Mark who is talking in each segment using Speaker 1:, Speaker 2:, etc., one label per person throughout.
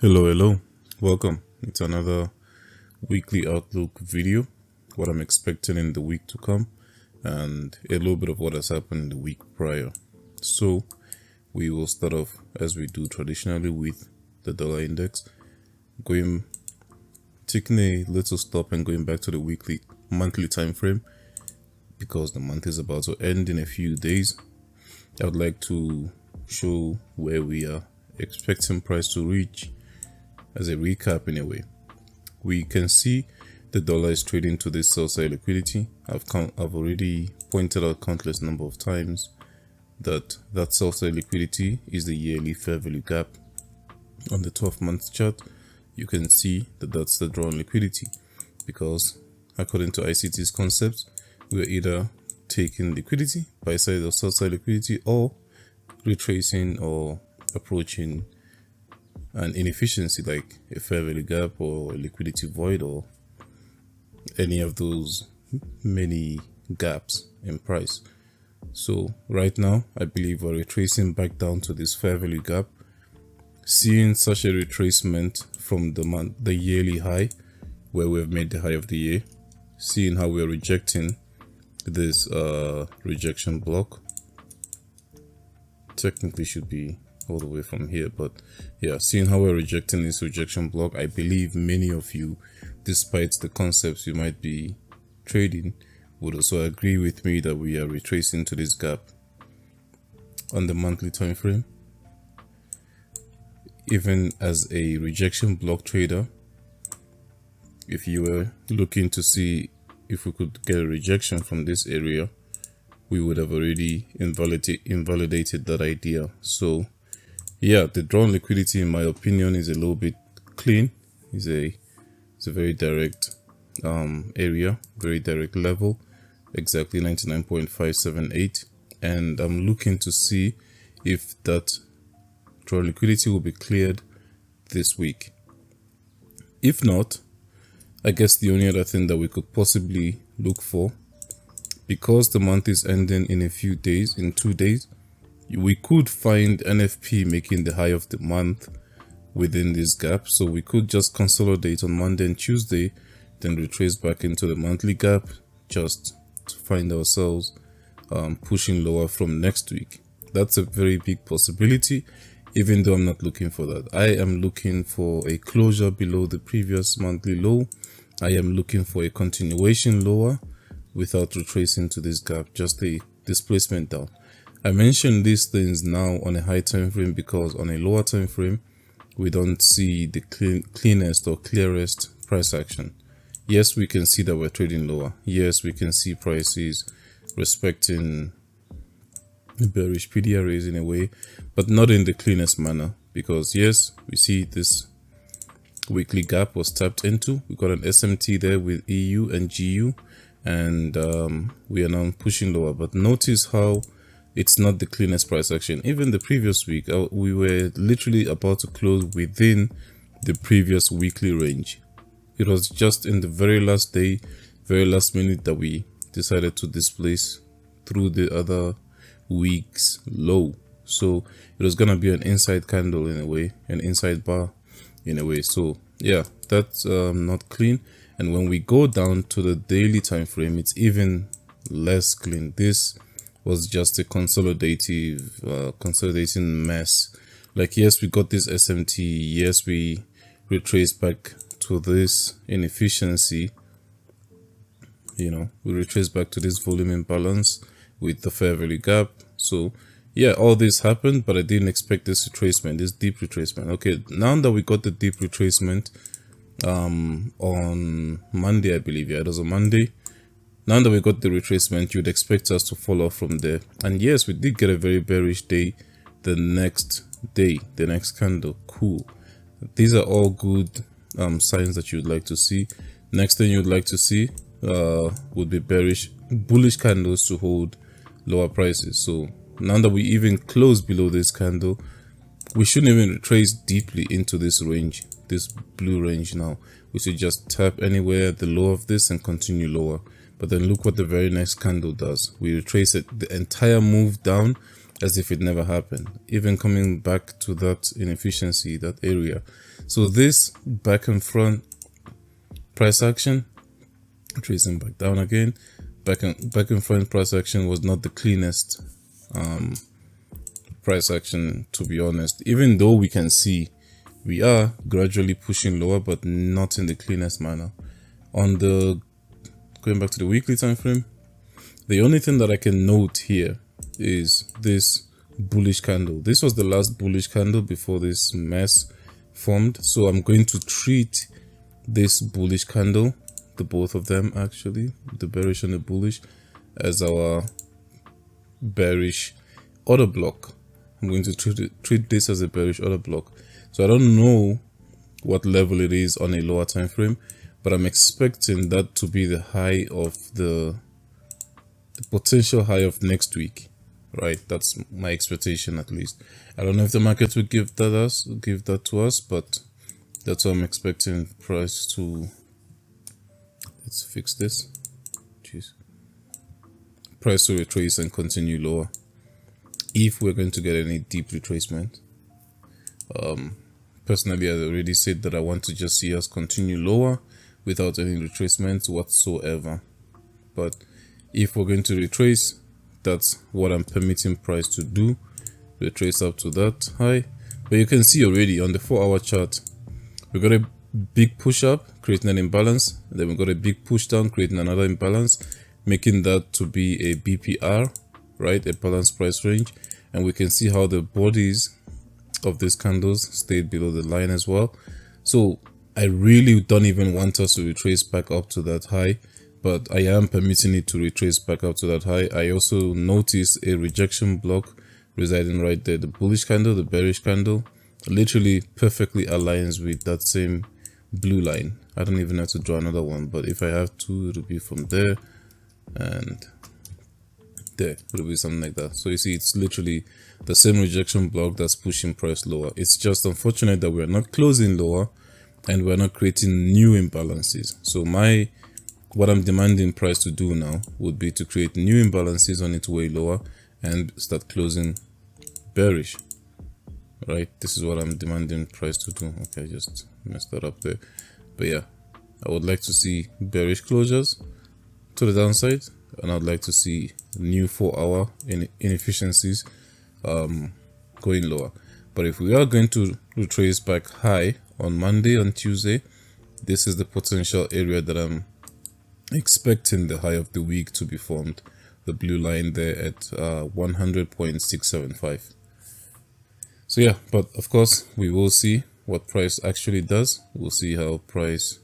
Speaker 1: Hello, welcome. It's another weekly outlook video, what I'm expecting in the week to come, and a little bit of what has happened the week prior. So we will start off as we do traditionally with the dollar index, taking a little stop and going back to the monthly time frame, because the month is about to end in a few days. I would like to show where we are expecting price to reach. As a recap, in a way, we can see the dollar is trading to this sell side liquidity. I've already pointed out countless number of times that sell side liquidity is the yearly fair value gap. On the 12-month chart, you can see that that's the drawn liquidity, because according to ICT's concepts, we're either taking liquidity, buy side or sell side liquidity, or retracing or approaching an inefficiency like a fair value gap or a liquidity void or any of those many gaps in price. So right now, I believe we're retracing back down to this fair value gap, seeing such a retracement from the yearly high where we've made the high of the year, seeing how we're rejecting this rejection block. Technically should be all the way from here, but yeah, seeing how we're rejecting this rejection block, I believe many of you, despite the concepts you might be trading, would also agree with me that we are retracing to this gap. On the monthly time frame, even as a rejection block trader, if you were looking to see if we could get a rejection from this area, we would have already invalidated that idea. So yeah, the drawn liquidity, in my opinion, is a little bit clean. It's a very direct area, very direct level, exactly 99.578, and I'm looking to see if that drawn liquidity will be cleared this week. If not, I guess the only other thing that we could possibly look for, because the month is ending in a few days, in 2 days, we could find NFP making the high of the month within this gap. So we could just consolidate on Monday and Tuesday, then retrace back into the monthly gap, just to find ourselves pushing lower from next week. That's a very big possibility, even though I'm not looking for that. I am looking for a closure below the previous monthly low. I am looking for a continuation lower without retracing to this gap, just a displacement down. I mention these things now on a high time frame because on a lower time frame, we don't see the cleanest or clearest price action. Yes, we can see that we're trading lower. Yes, we can see prices respecting the bearish PDA raise in a way, but not in the cleanest manner, because yes, we see this weekly gap was tapped into. We got an SMT there with EU and GU, and we are now pushing lower. But notice how it's not the cleanest price action. Even the previous week, we were literally about to close within the previous weekly range. It was just in the very last day, very last minute, that we decided to displace through the other week's low. So it was gonna be an inside candle in a way, an inside bar in a way. So yeah, that's not clean. And when we go down to the daily time frame, it's even less clean. This was just a consolidating mess. Like, yes, we got this SMT, yes, we retraced back to this inefficiency, we retraced back to this volume imbalance with the fair value gap. So yeah, all this happened, but I didn't expect this retracement, this deep retracement. Okay, now that we got the deep retracement on Monday, I believe, yeah, it was a Monday. Now that we got the retracement, you'd expect us to fall off from there. And yes, we did get a very bearish day the next day, the next candle. Cool. These are all good signs that you'd like to see. Next thing you'd like to see would be bullish candles to hold lower prices. So now that we even close below this candle, we shouldn't even retrace deeply into this range, this blue range. Now we should just tap anywhere at the low of this and continue lower. But then look what the very next candle does. We retrace it, the entire move down as if it never happened, even coming back to that inefficiency, that area. So this back and front price action, tracing back down again, back and front price action was not the cleanest price action, to be honest, even though we can see we are gradually pushing lower, but not in the cleanest manner. On the going back to the weekly time frame, the only thing that I can note here is this bullish candle. This was the last bullish candle before this mess formed. So I'm going to treat this bullish candle, the both of them actually, the bearish and the bullish, as our bearish order block. I'm going to treat this as a bearish order block. So I don't know what level it is on a lower time frame, but I'm expecting that to be the high of the potential high of next week, right? That's my expectation, at least. I don't know if the market will give that to us, but that's what I'm expecting price to. Let's fix this. Jeez. Price to retrace and continue lower if we're going to get any deep retracement. Personally, I already said that I want to just see us continue lower without any retracements whatsoever. But if we're going to retrace, that's what I'm permitting price to do, retrace up to that high. But you can see already on the 4-hour chart, we got a big push up, creating an imbalance. Then we got a big push down, creating another imbalance, making that to be a BPR, right? A balanced price range. And we can see how the bodies of these candles stayed below the line as well. So I really don't even want us to retrace back up to that high, but I am permitting it to retrace back up to that high. I also noticed a rejection block residing right there. The bullish candle, the bearish candle, literally perfectly aligns with that same blue line. I don't even have to draw another one, but if I have to, it'll be from there and there. It'll be something like that. So you see, it's literally the same rejection block that's pushing price lower. It's just unfortunate that we're not closing lower and we're not creating new imbalances. So what I'm demanding price to do now would be to create new imbalances on its way lower and start closing bearish, right? This is what I'm demanding price to do. Okay, I just messed that up there. But yeah, I would like to see bearish closures to the downside, and I'd like to see new 4-hour inefficiencies going lower. But if we are going to retrace back high on Monday, on Tuesday, this is the potential area that I'm expecting the high of the week to be formed. The blue line there at 100.675. So yeah, but of course we will see what price actually does. We'll see how price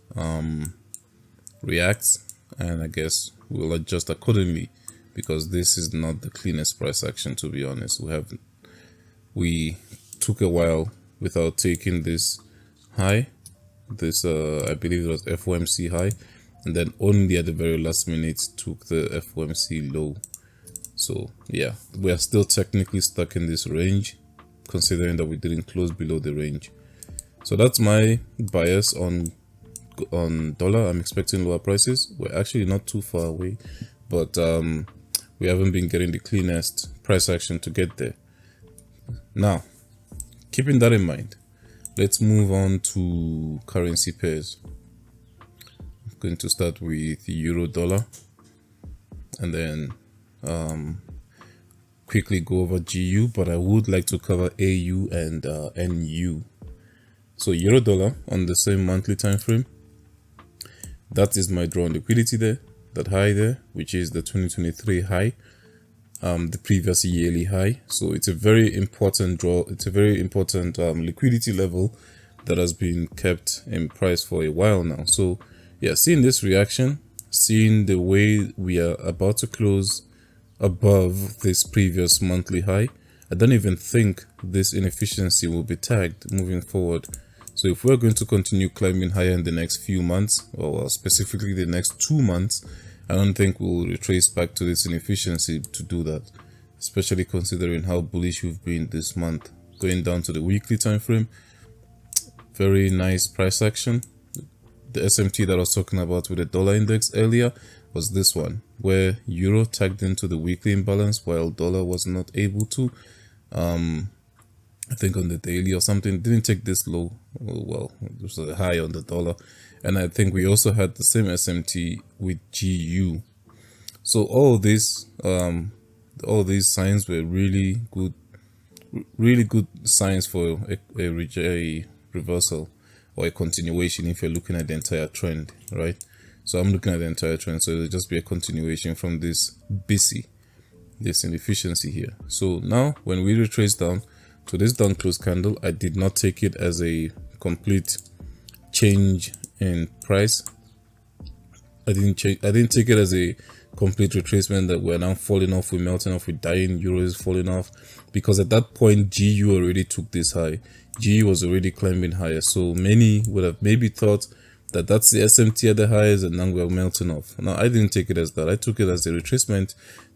Speaker 1: reacts, and I guess we'll adjust accordingly, because this is not the cleanest price action, to be honest. We took a while without taking this high, this I believe it was FOMC high, and then only at the very last minute took the FOMC low. So yeah, we are still technically stuck in this range, considering that we didn't close below the range. So that's my bias on dollar. I'm expecting lower prices. We're actually not too far away, but we haven't been getting the cleanest price action to get there. Now, keeping that in mind, let's move on to currency pairs. I'm going to start with euro dollar, and then quickly go over GU, but I would like to cover AU and NU. So euro dollar on the same monthly time frame, that is my drawn liquidity there, that high there, which is the 2023 high, the previous yearly high. So it's a very important draw. It's a very important liquidity level that has been kept in price for a while now. So yeah, seeing this reaction, seeing the way we are about to close above this previous monthly high, I don't even think this inefficiency will be tagged moving forward. So if we're going to continue climbing higher in the next few months, or specifically the next 2 months, I don't think we'll retrace back to this inefficiency to do that, especially considering how bullish we've been this month. Going down to the weekly time frame, very nice price action. The SMT that I was talking about with the dollar index earlier, was this one, where euro tagged into the weekly imbalance while dollar was not able to. I think on the daily or something, didn't take this low. Well, it was a high on the dollar. And I think we also had the same SMT with GU. So all these signs were really good signs for a reversal or a continuation if you're looking at the entire trend, right? So I'm looking at the entire trend, so it'll just be a continuation from this BC, this inefficiency here. So now when we retrace down to this down close candle, I did not take it as a complete change in price. I didn't take it as a complete retracement that we're now falling off, we're melting off, we're dying, euro is falling off, because at that point GU already took this high. GU was already climbing higher, so many would have maybe thought that that's the SMT at the highest and now we're melting off. Now I didn't take it as that. I took it as a retracement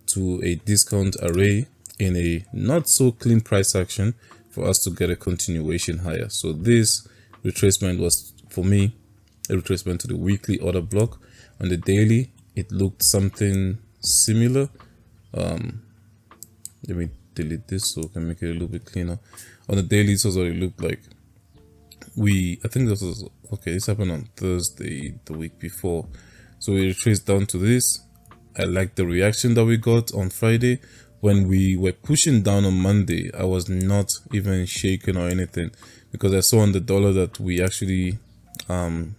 Speaker 1: to a discount array in a not so clean price action for us to get a continuation higher. So this retracement was for me a retracement to the weekly order block. On the daily it looked something similar. Let me delete this so I can make it a little bit cleaner. On the daily it was what it looked like. I think this was okay. This happened on Thursday, the week before. So we retraced down to this. I like the reaction that we got on Friday. When we were pushing down on Monday, I was not even shaken or anything, because I saw on the dollar that we actually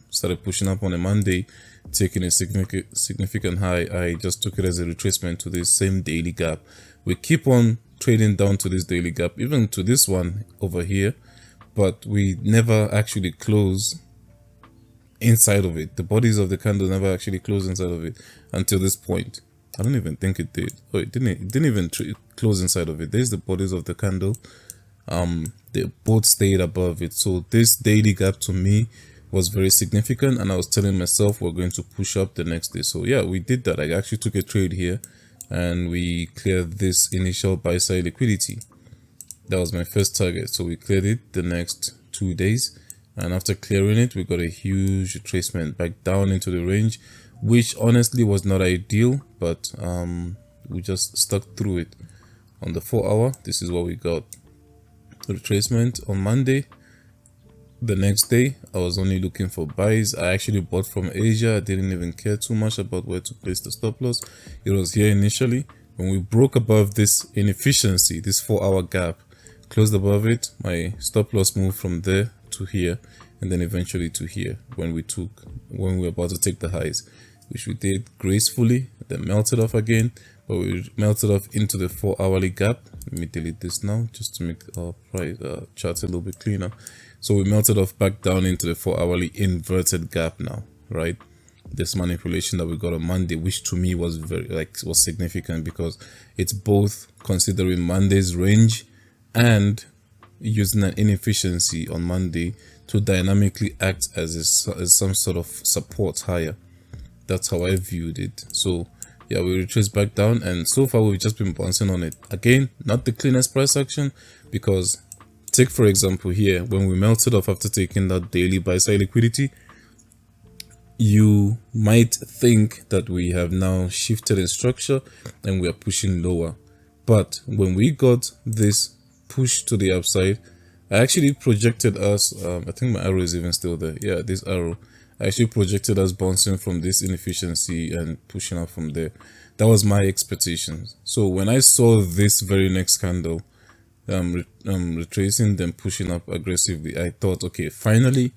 Speaker 1: started pushing up on a Monday, taking a significant high. I just took it as a retracement to this same daily gap. We keep on trading down to this daily gap, even to this one over here, but we never actually close inside of it. The bodies of the candle never actually close inside of it until this point. I don't even think it did. Oh, it didn't even close inside of it. There's the bodies of the candle. They both stayed above it. So this daily gap to me was very significant, and I was telling myself we're going to push up the next day. So yeah, we did that. I actually took a trade here and we cleared this initial buy side liquidity. That was my first target. So we cleared it the next 2 days, and after clearing it, we got a huge retracement back down into the range, which honestly was not ideal, but we just stuck through it. On the 4 hour, this is what we got. Retracement on Monday. The next day, I was only looking for buys. I actually bought from Asia. I didn't even care too much about where to place the stop loss. It was here initially. When we broke above this inefficiency, this 4 hour gap, closed above it, my stop loss moved from there to here, and then eventually to here when we were about to take the highs, which we did gracefully, then melted off again, but we melted off into the 4 hourly gap. Let me delete this now just to make our chart a little bit cleaner. So we melted off back down into the 4 hourly inverted gap now, right? This manipulation that we got on Monday, which to me was was significant, because it's both considering Monday's range and using an inefficiency on Monday to dynamically act as some sort of support higher. That's how I viewed it. So yeah, we retraced back down, and so far we've just been bouncing on it. Again, not the cleanest price action, because take for example here, when we melted off after taking that daily buy side liquidity, you might think that we have now shifted in structure and we are pushing lower. But when we got this push to the upside, I actually projected us, I think my arrow is even still there. Yeah, this arrow. I actually projected us bouncing from this inefficiency and pushing up from there. That was my expectations. So when I saw this very next candle retracing, then pushing up aggressively, I thought, okay, finally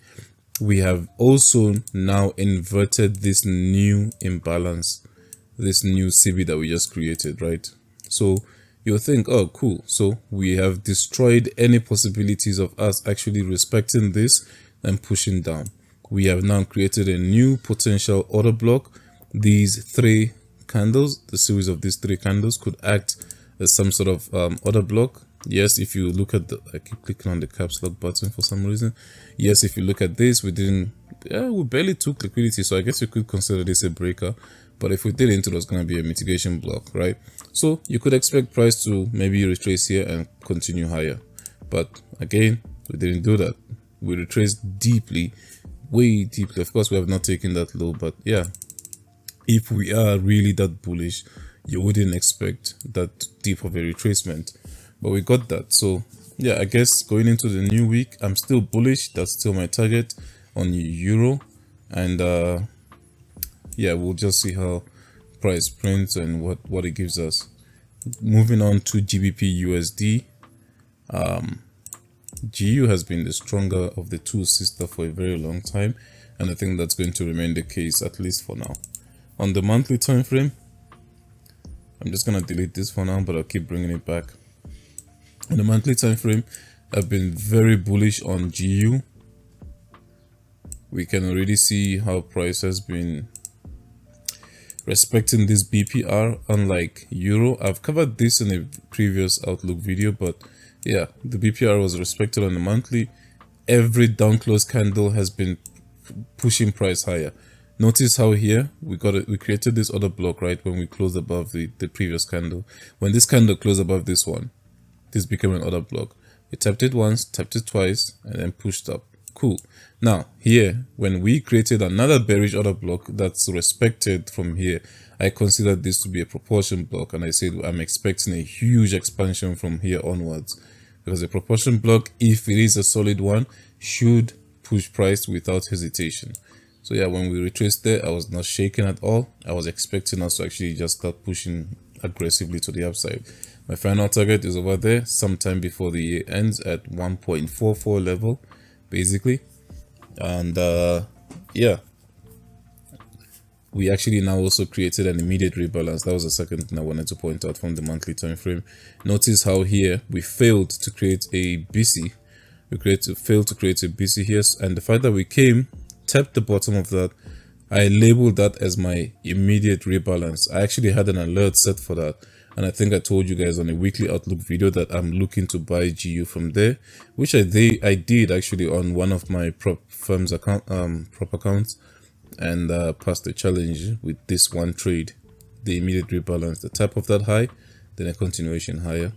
Speaker 1: we have also now inverted this new imbalance, this new CB that we just created, right? So you'll think, oh cool, so we have destroyed any possibilities of us actually respecting this and pushing down. We have now created a new potential order block. These three candles, the series of these three candles, could act as some sort of order block. Yes, if you look at I keep clicking on the caps lock button for some reason. Yes, if you look at this, we barely took liquidity, so I guess you could consider this a breaker. But if we did it was going to be a mitigation block, right? So you could expect price to maybe retrace here and continue higher. But again, we didn't do that. We retraced deeply, way deeply. Of course, we have not taken that low, but yeah, if we are really that bullish, you wouldn't expect that deep of a retracement, but we got that. So yeah, I guess going into the new week, I'm still bullish. That's still my target on euro, and yeah, we'll just see how price prints and what it gives us. Moving on to GBPUSD, GU has been the stronger of the two sister for a very long time, and I think that's going to remain the case at least for now. On the monthly time frame, I'm just gonna delete this for now, but I'll keep bringing it back. On the monthly time frame, I've been very bullish on GU. We can already see how price has been respecting this BPR, unlike euro. I've covered this in a previous outlook video, but yeah, the BPR was respected on the monthly. Every down close candle has been pushing price higher. Notice how here we created this other block right when we closed above the previous candle. When this candle closed above this one, this became an order block. We tapped it once, tapped it twice, and then pushed up. Cool. Now here, when we created another bearish order block that's respected from here, I considered this to be a proportion block, and I said I'm expecting a huge expansion from here onwards, because a proportion block, if it is a solid one, should push price without hesitation. So yeah, when we retraced there, I was not shaken at all. I was expecting us to actually just start pushing aggressively to the upside. My final target is over there sometime before the year ends at 1.44 level basically. And yeah, we actually now also created an immediate rebalance. That was the second thing I wanted to point out from the monthly time frame. Notice how here we failed to create a BC. Failed to create a BC here, and the fact that we came, tapped the bottom of that, I labeled that as my immediate rebalance. I actually had an alert set for that, and I think I told you guys on a weekly outlook video that I'm looking to buy GU from there, which I did actually on one of my prop firm's account, prop accounts, and passed the challenge with this one trade, the immediate rebalance, the tap of that high, then a continuation higher.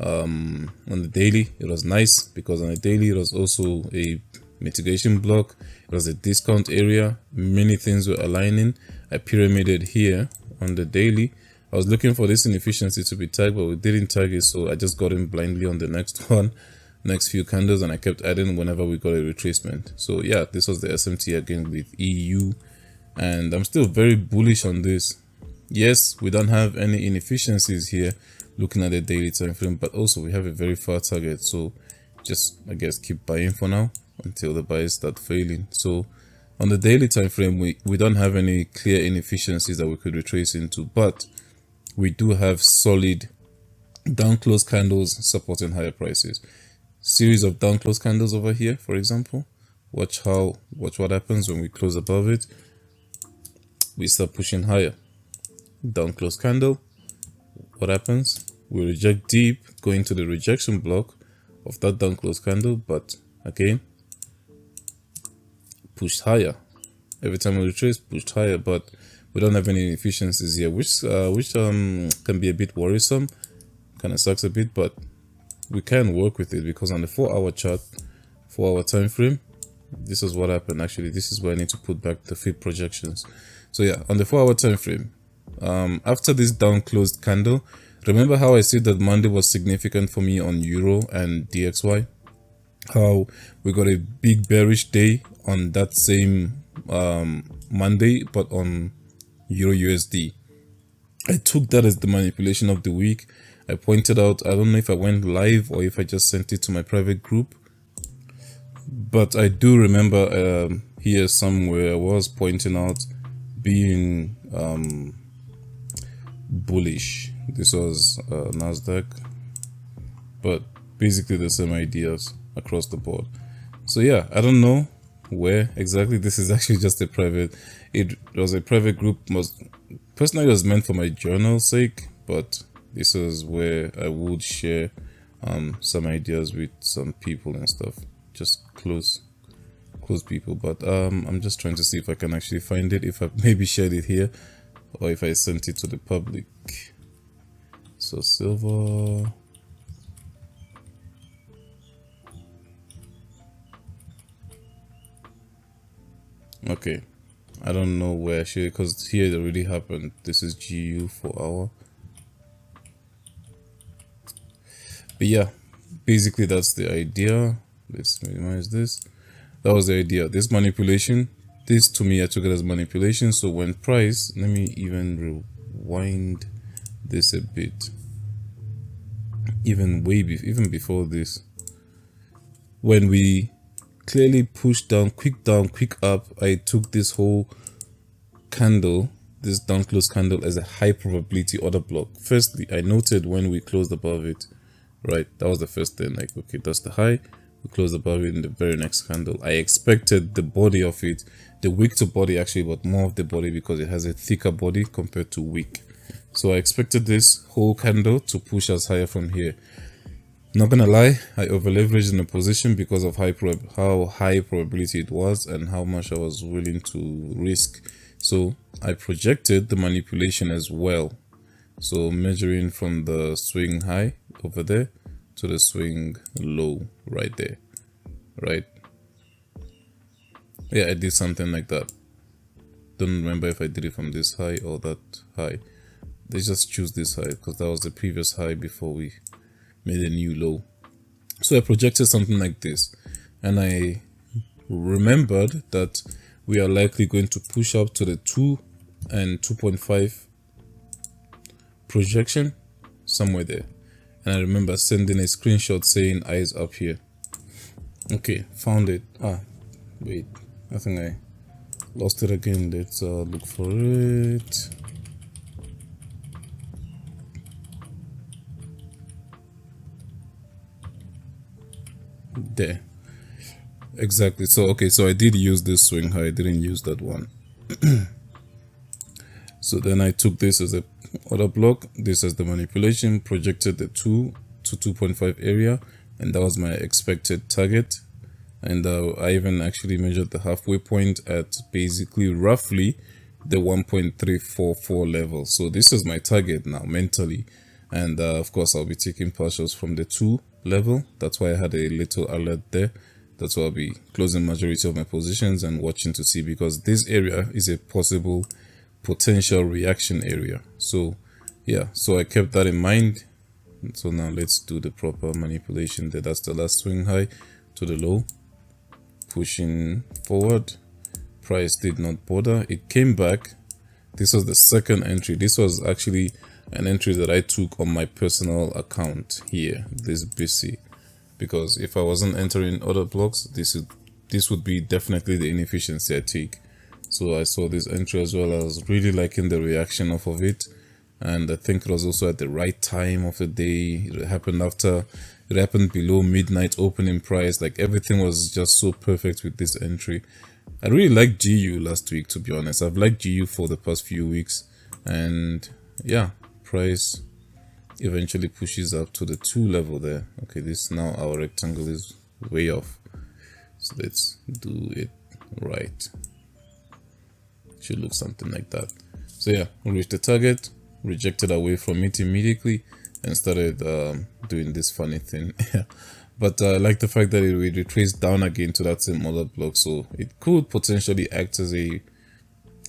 Speaker 1: On the daily, it was nice because on the daily it was also a mitigation block. It was a discount area. Many things were aligning. I pyramided here on the daily. I was looking for this inefficiency to be tagged, but we didn't tag it, so I just got in blindly on the next one, next few candles, and I kept adding whenever we got a retracement. So yeah, this was the SMT again with EU, and I'm still very bullish on this. Yes, we don't have any inefficiencies here looking at the daily time frame, but also we have a very far target, so just I guess keep buying for now until the buys start failing. So on the daily time frame, we don't have any clear inefficiencies that we could retrace into, but we do have solid down close candles supporting higher prices. Series of down close candles over here, for example. Watch what happens when we close above it. We start pushing higher. Down close candle. What happens? We reject deep, going to the rejection block of that down close candle, but again pushed higher. Every time we retrace, pushed higher, but we don't have any inefficiencies here, which can be a bit worrisome. Kind of sucks a bit, but we can work with it because on the 4-hour chart, 4-hour time frame, this is what happened. Actually, this is where I need to put back the fib projections. So yeah, on the 4-hour time frame, after this down closed candle, remember how I said that Monday was significant for me on Euro and DXY? How we got a big bearish day on that same Monday, but on EURUSD. I took that as the manipulation of the week. I pointed out, I don't know if I went live or if I just sent it to my private group, but I do remember here somewhere I was pointing out being bullish. This was NASDAQ, but basically the same ideas across the board. So yeah, I don't know where exactly. This is actually just a private, it was a private group. Personally, it was meant for my journal sake, but this is where I would share some ideas with some people and stuff, just close people. But I'm just trying to see if I can actually find it, if I maybe shared it here or if I sent it to the public. So silver, okay, I don't know where actually, because here it already happened. This is GU 4 hour. But yeah, basically that's the idea. Let's minimize this. That was the idea. This manipulation, this to me I took it as manipulation. So when price, let me even rewind this a bit, even before this, when we clearly pushed down, quick up, I took this whole candle, this down close candle, as a high probability order block. Firstly, I noted when we closed above it, right? That was the first thing, like, okay, that's the high, we closed above it in the very next candle. I expected the body of it, the wick to body actually, but more of the body because it has a thicker body compared to wick. So I expected this whole candle to push us higher from here. Not gonna lie, I over leveraged in the position because of how high probability it was and how much I was willing to risk. So I projected the manipulation as well. So measuring from the swing high over there to the swing low right there, right? Yeah, I did something like that. Don't remember if I did it from this high or that high. Let's just choose this high because that was the previous high before we made a new low. So I projected something like this, and I remembered that we are likely going to push up to the 2 and 2.5 projection somewhere there. And I remember sending a screenshot saying eyes up here. Okay, found it. Wait, I think I lost it again. Let's look for it. There, exactly. So okay, so I did use this swing high, I didn't use that one. So then I took this as a order block, this as the manipulation, projected the 2 to 2.5 area, and that was my expected target. And I even actually measured the halfway point at basically roughly the 1.344 level. So this is my target now mentally, and of course I'll be taking partials from the 2 level. That's why I had a little alert there. That's why I'll be closing majority of my positions and watching to see, because this area is a possible potential reaction area. So yeah, so I kept that in mind. So now let's do the proper manipulation there. That's the last swing high to the low, pushing forward. Price did not bother, it came back. This was the second entry. This was actually an entry that I took on my personal account here, this BC, because if I wasn't entering other blocks, this would be definitely the inefficiency I take. So I saw this entry as well. I was really liking the reaction off of it, and I think it was also at the right time of the day. It happened below midnight opening price. Like, everything was just so perfect with this entry. I really liked GU last week, to be honest. I've liked GU for the past few weeks, and yeah, price eventually pushes up to the 2 level there. Okay, this now our rectangle is way off, so let's do it right. Should look something like that. So yeah, we reached the target, rejected away from it immediately, and started doing this funny thing. But I like the fact that it would retrace down again to that same order block, so it could potentially act as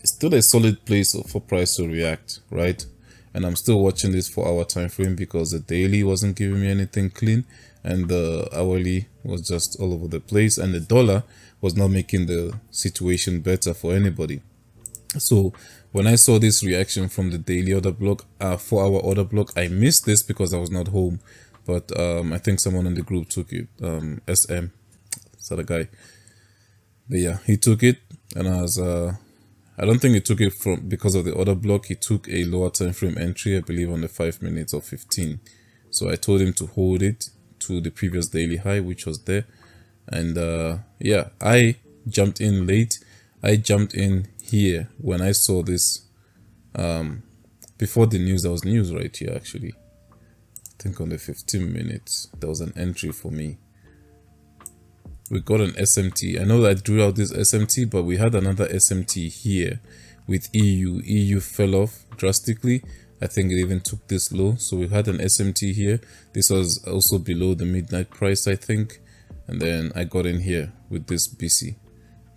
Speaker 1: still a solid place for price to react, right? And I'm still watching this 4-hour time frame because the daily wasn't giving me anything clean, and the hourly was just all over the place, and the dollar was not making the situation better for anybody. So when I saw this reaction from the daily order block, 4-hour order block, I missed this because I was not home, but I think someone in the group took it. SM, is that a guy? But yeah, he took it, and I don't think he took it because of the order block. He took a lower time frame entry, I believe on the 5 minutes or 15. So I told him to hold it to the previous daily high, which was there. And yeah, I jumped in late. I jumped in here when I saw this before the news. There was news right here actually. I think on the 15 minutes there was an entry for me. We got an SMT. I know that I drew out this SMT, but we had another SMT here with EU. EU fell off drastically. I think it even took this low. So we had an SMT here. This was also below the midnight price, I think. And then I got in here with this BC.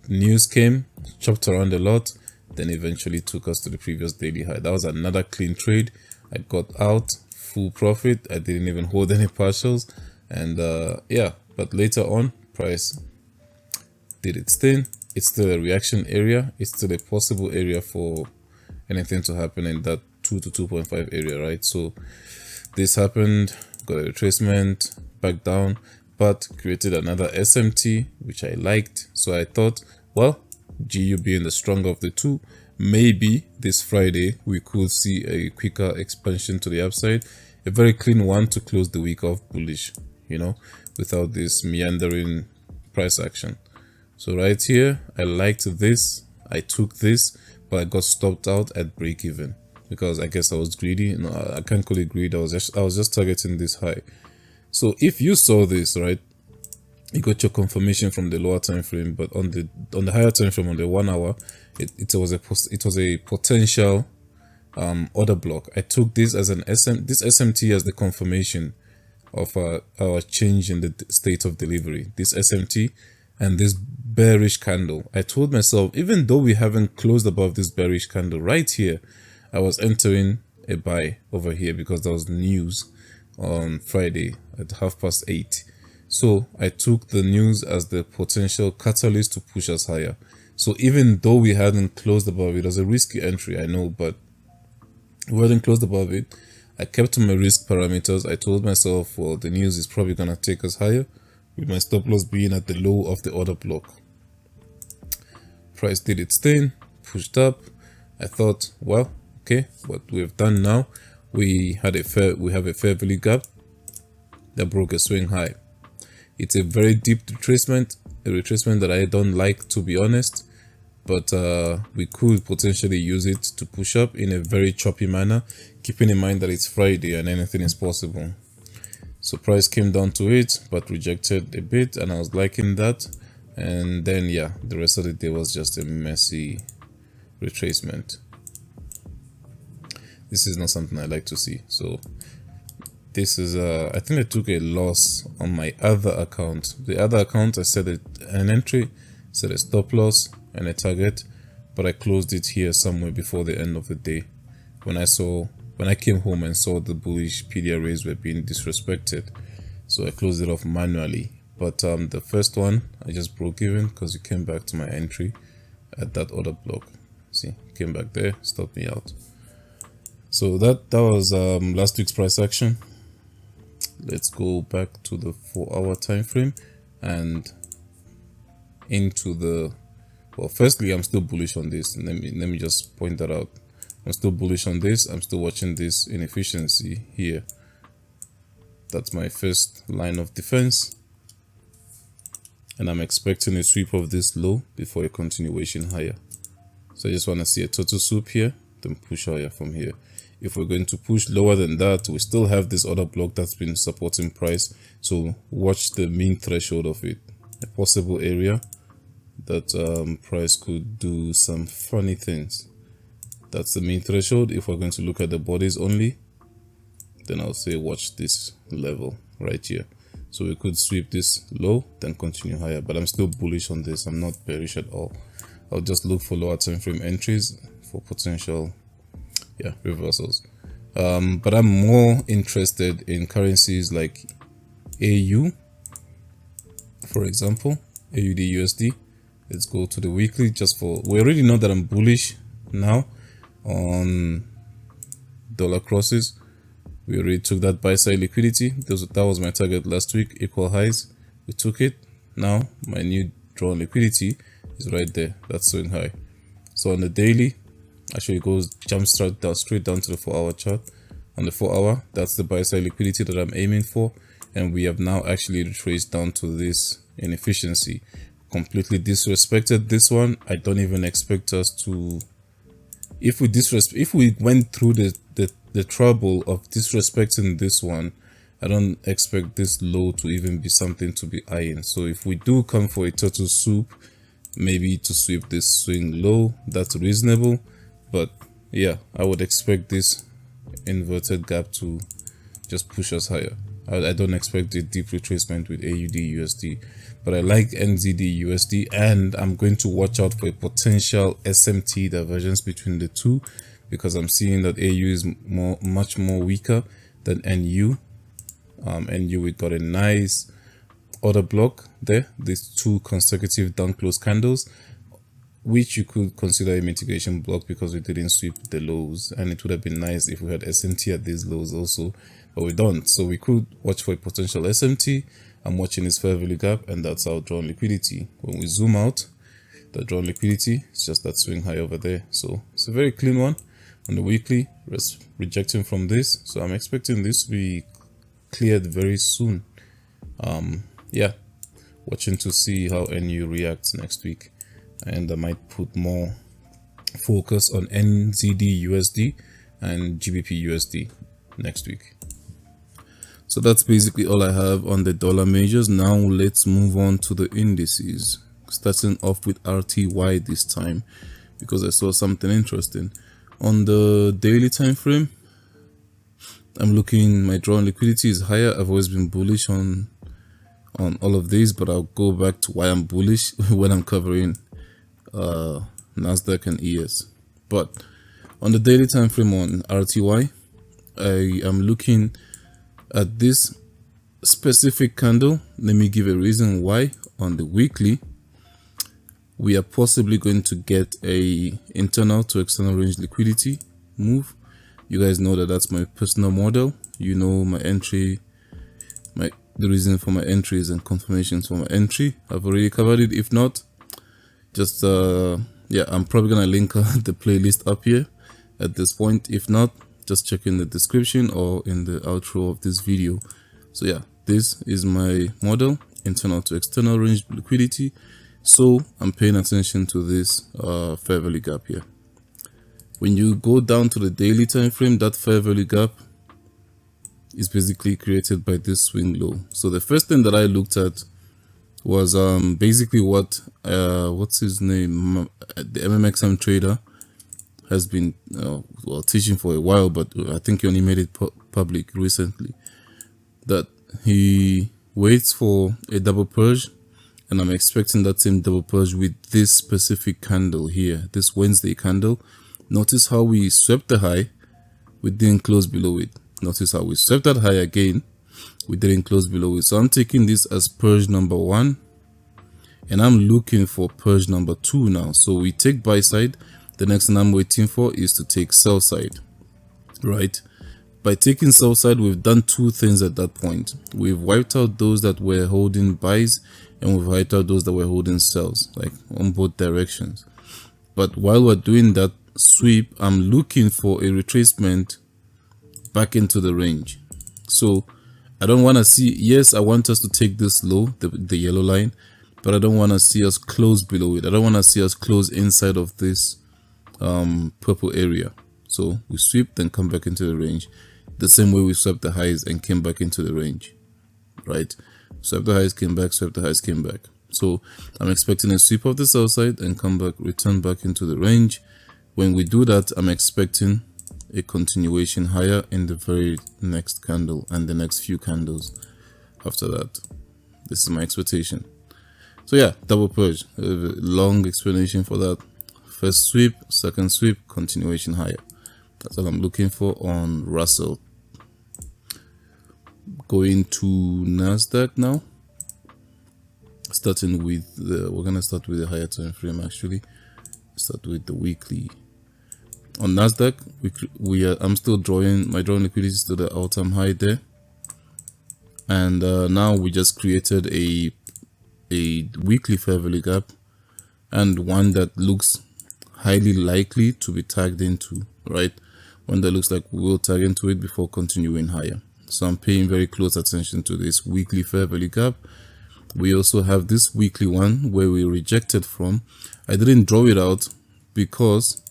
Speaker 1: News came, chopped around a lot, then eventually took us to the previous daily high. That was another clean trade. I got out full profit. I didn't even hold any partials, and yeah, but later on price did its thing. It's still a reaction area. It's still a possible area for anything to happen in that 2 to 2.5 area, right? So this happened, got a retracement back down, but created another SMT, which I liked. So I thought, well, GU being the stronger of the two, maybe this Friday we could see a quicker expansion to the upside, a very clean one to close the week off bullish, you know, without this meandering price action. So right here, I liked this. I took this, but I got stopped out at break even because I guess I was greedy. No, I can't call it greed. I was just targeting this high. So if you saw this, right, you got your confirmation from the lower time frame, but on the higher time frame, on the 1 hour, it was a potential order block. I took this as this SMT as the confirmation of our change in the state of delivery. This SMT and this bearish candle. I told myself, even though we haven't closed above this bearish candle right here, I was entering a buy over here because there was news on Friday at 8:30. So I took the news as the potential catalyst to push us higher. So even though we hadn't closed above it, was a risky entry, I know, but we hadn't closed above it. I kept to my risk parameters. I told myself, well, the news is probably gonna take us higher, with my stop loss being at the low of the order block. Price did its thing, pushed up. I thought, well, okay, what we've done now, we have a fair value gap that broke a swing high. It's a very deep retracement, a retracement that I don't like, to be honest, but we could potentially use it to push up in a very choppy manner, keeping in mind that it's Friday and anything is possible. So price came down to it, but rejected a bit, and I was liking that. And then yeah, the rest of the day was just a messy retracement. This is not something I like to see. So this is I think I took a loss on my other account. The other account, I set an entry, set a stop loss and a target, but I closed it here somewhere before the end of the day when I came home and saw the bullish PDA rays were being disrespected. So I closed it off manually. But the first one I just broke even because it came back to my entry at that order block. See, came back there, stopped me out. So that was last week's price action. Let's go back to the 4-hour time frame and into the, well, firstly, I'm still bullish on this. Let me just point that out. I'm still bullish on this. I'm still watching this inefficiency here. That's my first line of defense, and I'm expecting a sweep of this low before a continuation higher. So I just want to see a total swoop here, then push higher from here. If we're going to push lower than that, we still have this other block that's been supporting price. So watch the mean threshold of it, a possible area that price could do some funny things. That's the mean threshold. If we're going to look at the bodies only, then I'll say watch this level right here. So we could sweep this low, then continue higher, but I'm still bullish on this. I'm not bearish at all. I'll just look for lower time frame entries for potential reversals. But I'm more interested in currencies like AU, for example, AUD/USD. Let's go to the weekly just for, we already know that I'm bullish now on dollar crosses. We already took that buy side liquidity. That was my target last week, equal highs. We took it. Now my new drawn liquidity is right there. That's swing high. So on the daily, actually it goes jump straight down to the 4-hour chart. On the 4-hour, that's the buy side liquidity that I'm aiming for, and we have now actually retraced down to this inefficiency. Completely disrespected this one. I don't even expect us to, if we went through the trouble of disrespecting this one, I don't expect this low to even be something to be eyeing. So if we do come for a total swoop, maybe to sweep this swing low, that's reasonable. But yeah, I would expect this inverted gap to just push us higher. I don't expect a deep retracement with AUD/USD. but I like NZD/USD, and I'm going to watch out for a potential SMT divergence between the two, because I'm seeing that AU is much more weaker than NU. NU, we got a nice order block there, these two consecutive down close candles, which you could consider a mitigation block because we didn't sweep the lows, and it would have been nice if we had SMT at these lows also, but we don't. So we could watch for a potential SMT. I'm watching this fair value gap, and that's our drawn liquidity. When we zoom out, the drawn liquidity is just that swing high over there. So it's a very clean one on the weekly, rejecting from this. So I'm expecting this to be cleared very soon. Yeah, watching to see how NU reacts next week, and I might put more focus on NZD/USD and GBPUSD next week. So that's basically all I have on the dollar majors. Now let's move on to the indices, starting off with RTY this time, because I saw something interesting on the daily time frame. I'm looking, my drawn liquidity is higher. I've always been bullish on all of these, but I'll go back to why I'm bullish when I'm covering NASDAQ and ES. But on the daily time frame on RTY, I am looking at this specific candle. Let me give a reason why. On the weekly, we are possibly going to get a internal to external range liquidity move. You guys know that that's my personal model. You know my entry, the reason for my entries and confirmations for my entry. I've already covered it. If not, just yeah, I'm probably gonna link the playlist up here at this point. If not, just check in the description or in the outro of this video. So yeah, this is my model, internal to external range liquidity. So I'm paying attention to this fair value gap here. When you go down to the daily time frame, that fair value gap is basically created by this swing low. So the first thing that I looked at was basically what what's his name, the MMXM trader has been well teaching for a while, but I think he only made it public recently, that he waits for a double purge, and I'm expecting that same double purge with this specific candle here, this Wednesday candle. Notice how we swept the high, we didn't close below it. Notice how we swept that high again, we didn't close below it. So I'm taking this as purge number 1, and I'm looking for purge number 2 now. So we take buy side. The next thing I'm waiting for is to take sell side, right? By taking sell side, we've done two things at that point. We've wiped out those that were holding buys, and we've wiped out those that were holding sells, like on both directions. But while we're doing that sweep, I'm looking for a retracement back into the range. So I don't want to see, yes, I want us to take this low, the yellow line, but I don't want to see us close below it. I don't want to see us close inside of this purple area. So we sweep, then come back into the range, the same way we swept the highs and came back into the range, right? Swept the highs, came back, swept the highs, came back. So I'm expecting a sweep of the sell side and come back, return back into the range. When we do that, I'm expecting a continuation higher in the very next candle and the next few candles after that. This is my expectation. So yeah, double purge, a long explanation for that. First sweep, second sweep, continuation higher. That's all I'm looking for on Russell. Going to NASDAQ now. Starting with we're gonna start with the higher time frame actually. Start with the weekly. On NASDAQ, I'm still drawing my drawn liquidity to the all-time high there, and now we just created a weekly fair value gap, and one that looks highly likely to be tagged into, right? One that looks like we'll tag into it before continuing higher. So I'm paying very close attention to this weekly fair value gap. We also have this weekly one where we rejected from. I didn't draw it out because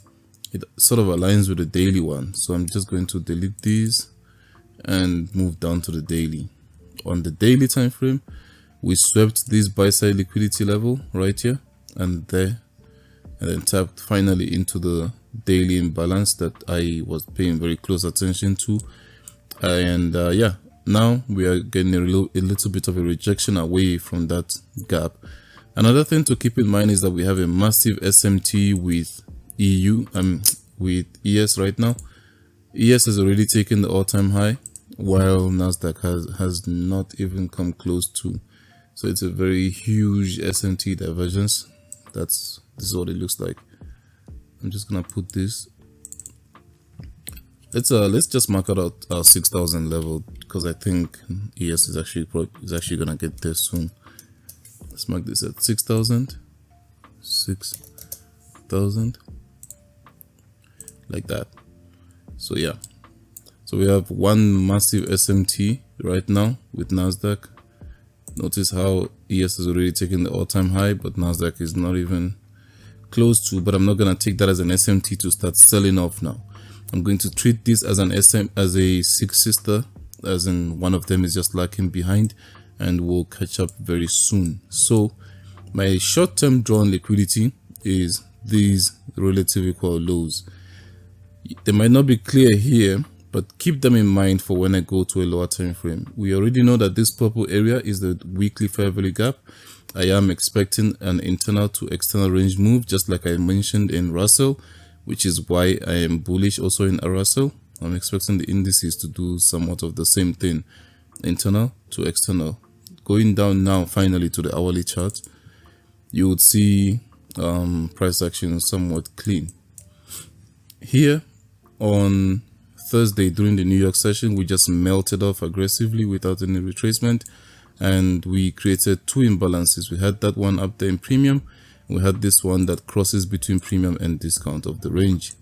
Speaker 1: it sort of aligns with the daily one. So I'm just going to delete these and move down to the daily. On the daily time frame, we swept this buy side liquidity level right here and there, and then tapped finally into the daily imbalance that I was paying very close attention to. And yeah, now we are getting a little bit of a rejection away from that gap. Another thing to keep in mind is that we have a massive SMT with with ES right now. ES has already taken the all-time high, while NASDAQ has not even come close to. So it's a very huge SMT divergence. This is what it looks like. I'm just gonna put this. Let's just mark out our 6,000 level, because I think ES is actually gonna get there soon. Let's mark this at 6,000, 6,000, like that. So yeah, so we have one massive SMT right now with NASDAQ. Notice how ES has already taken the all-time high, but NASDAQ is not even close to. But I'm not gonna take that as an SMT to start selling off now. I'm going to treat this as as a six sister, as in one of them is just lagging behind, and we'll catch up very soon. So my short-term drawn liquidity is these relative equal lows. They might not be clear here, but keep them in mind for when I go to a lower time frame. We already know that this purple area is the weekly fair value gap. I am expecting an internal to external range move, just like I mentioned in Russell, which is why I am bullish also in Russell. I'm expecting the indices to do somewhat of the same thing, internal to external. Going down now finally to the hourly chart, you would see price action somewhat clean. Here on Thursday during the New York session, we just melted off aggressively without any retracement, and we created two imbalances. We had that one up there in premium. We had this one that crosses between premium and discount of the range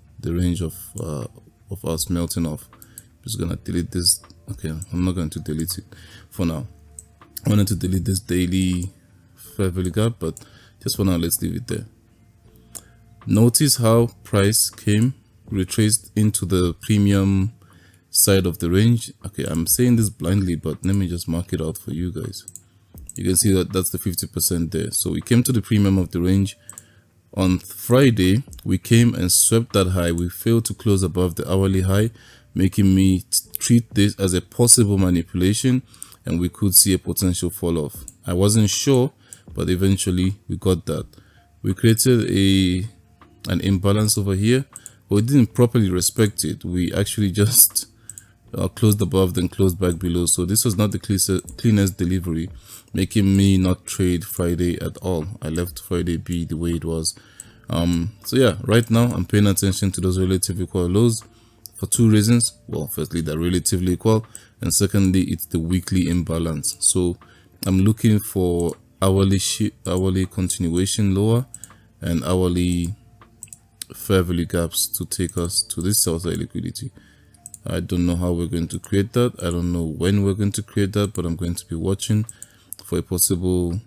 Speaker 1: of us melting off. I'm just gonna delete this. Okay, I'm not going to delete it for now. I wanted to delete this daily fair value gap, but just for now, let's leave it there. Notice how price came, retraced into the premium side of the range. Okay, I'm saying this blindly, but let me just mark it out for you guys. You can see that that's the 50% there. So we came to the premium of the range. On Friday, we came and swept that high. We failed to close above the hourly high, making me treat this as a possible manipulation, and we could see a potential fall off. I wasn't sure, but eventually we got that. We created an imbalance over here, but we didn't properly respect it. We actually just closed above, then closed back below. So this was not the cleanest delivery, making me not trade Friday at all. I left Friday be the way it was. So yeah, right now I'm paying attention to those relative equal lows for two reasons. Well, firstly, they're relatively equal, and secondly, it's the weekly imbalance. So I'm looking for hourly continuation lower and hourly fair value gaps to take us to this sell side liquidity. I don't know how we're going to create that. I don't know when we're going to create that, but I'm going to be watching for a possible,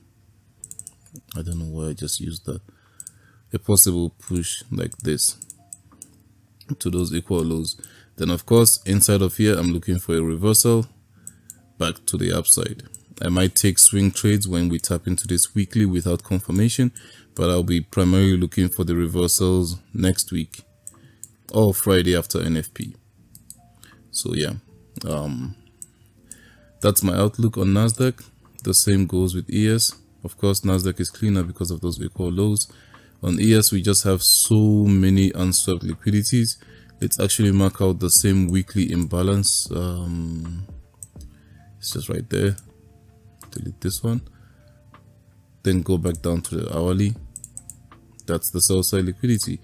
Speaker 1: I don't know why I just used that, a possible push like this to those equal lows. Then of course, inside of here, I'm looking for a reversal back to the upside. I might take swing trades when we tap into this weekly without confirmation, but I'll be primarily looking for the reversals next week or Friday after NFP. So yeah, that's my outlook on NASDAQ. The same goes with ES. Of course, NASDAQ is cleaner because of those equal lows. On ES, we just have so many unswept liquidities. Let's actually mark out the same weekly imbalance. It's just right there. Delete this one. Then go back down to the hourly. That's the sell side liquidity.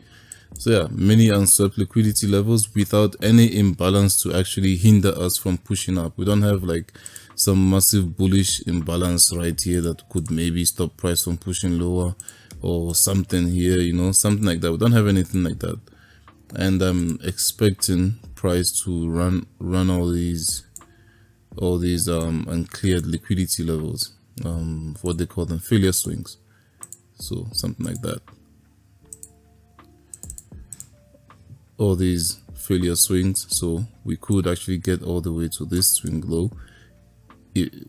Speaker 1: So yeah, many unswept liquidity levels without any imbalance to actually hinder us from pushing up. We don't have like some massive bullish imbalance right here that could maybe stop price from pushing lower, or something here, you know, something like that. We don't have anything like that, and I'm expecting price to run all these uncleared liquidity levels, what they call them, failure swings. So something like that. All these failure swings, so we could actually get all the way to this swing low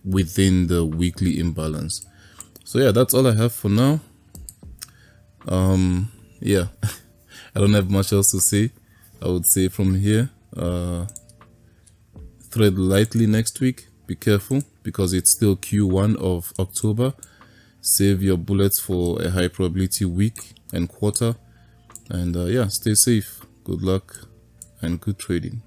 Speaker 1: within the weekly imbalance. So yeah, that's all I have for now. Yeah, I don't have much else to say. I would say from here, thread lightly next week, be careful because it's still Q1 of October. Save your bullets for a high probability week and quarter. And yeah, stay safe. Good luck and good trading.